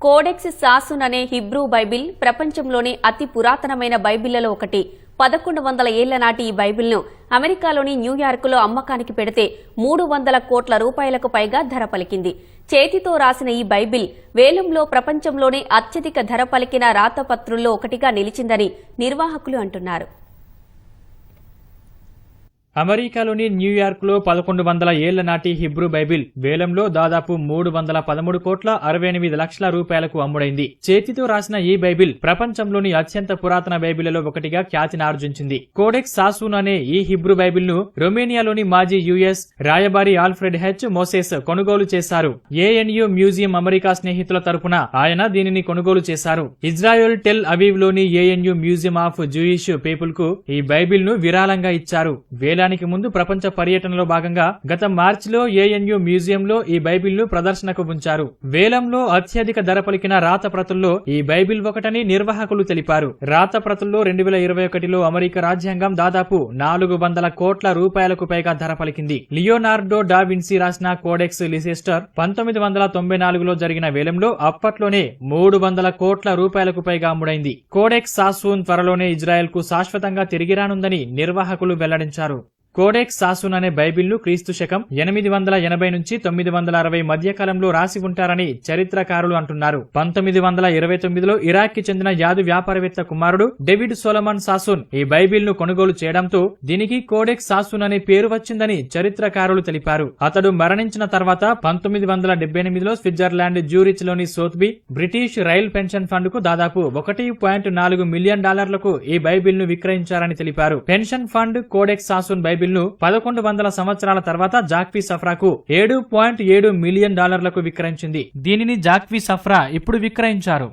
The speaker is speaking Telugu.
కోడెక్స్ సాసున్ అనే హిబ్రూ బైబిల్ ప్రపంచంలోని అతి పురాతనమైన బైబిళ్లలో ఒకటి. 1100 ఏళ్ల నాటి ఈ బైబిల్ను అమెరికాలోని న్యూయార్కులో అమ్మకానికి పెడితే 300 కోట్ల రూపాయలకు పైగా ధర పలికింది. చేతితో రాసిన ఈ బైబిల్ వేలంలో ప్రపంచంలోనే అత్యధిక ధర పలికిన రాతపత్రుల్లో ఒకటిగా నిలిచిందని నిర్వాహకులు అంటున్నారు. అమెరికాలోని న్యూయార్క్లో 1100 ఏళ్ల నాటి హిబ్రూ బైబిల్ వేలంలో దాదాపు 313 కోట్ల 68 లక్షల రూపాయలకు అమ్ముడైంది. చేతితో రాసిన ఈ బైబిల్ ప్రపంచంలోని అత్యంత పురాతన బైబిళ్లలో ఒకటిగా ఖ్యాతిని ఆర్జించింది. కోడెక్స్ సాసున్ అనే ఈ హిబ్రూ బైబిల్ ను రొమేనియాలోని మాజీ యుఎస్ రాయబారి ఆల్ఫ్రెడ్ హెచ్ మోసెస్ కొనుగోలు చేశారు. ఏఎన్యు మ్యూజియం అమెరికా స్నేహితుల తరపున ఆయన దీనిని కొనుగోలు చేశారు. ఇజ్రాయెల్ టెల్ అవీవ్ లోని ANU museum of Jewish people కు ఈ బైబిల్ ను విరాళంగా ఇచ్చారు. వేలానికి ముందు ప్రపంచ పర్యటనలో భాగంగా గత మార్చిలో ఏఎన్యు మ్యూజియంలో ఈ బైబిల్ ను ప్రదర్శనకు ఉంచారు. వేలంలో అత్యధిక ధర పలికిన రాత ప్రతుల్లో ఈ బైబిల్ ఒకటని నిర్వాహకులు తెలిపారు. రాత ప్రతుల్లో 2021లో అమెరికా రాజ్యాంగం దాదాపు 400 కోట్ల రూపాయలకు పైగా ధర పలికింది. లియోనార్డో డా విన్సీ రాసిన కోడెక్స్ లిసెస్టర్ 1994లో జరిగిన వేలంలో అప్పట్లోనే 300 కోట్ల రూపాయలకు పైగా అమ్ముడైంది. కోడెక్స్ సాసున్ త్వరలోనే ఇజ్రాయెల్ కు శాశ్వతంగా తిరిగి రానుందని నిర్వాహకులు వెల్లడించారు. కోడెక్స్ సాసున్ అనే బైబిల్ను క్రీస్తు శకం 880 నుంచి 960 మధ్యకాలంలో రాసి ఉంటారని చరిత్రకారులు అంటున్నారు. 1929లో ఇరాక్ కి చెందిన యాదు వ్యాపారవేత్త కుమారుడు డేవిడ్ సొలొమన్ సాసున్ ఈ బైబిల్ను కొనుగోలు చేయడంతో దీనికి కోడెక్స్ సాసున్ అనే పేరు వచ్చిందని చరిత్రకారులు తెలిపారు. అతడు మరణించిన తర్వాత 1978లో స్విట్జర్లాండ్ జ్యూరిచ్ లోని సోత్బీ బ్రిటిష్ రైల్ పెన్షన్ ఫండ్ కు దాదాపు $1.4 మిలియన్ ఈ బైబిల్ను విక్రయించారని తెలిపారు. పెన్షన్ ఫండ్ కోడెక్స్ సాసున్ బైబిల్ ను 1100 సంవత్సరాల తర్వాత జాక్వీ సఫ్రాకు $7.7 మిలియన్ విక్రయించింది. దీనిని జాక్వీ సఫ్రా ఇప్పుడు విక్రయించారు.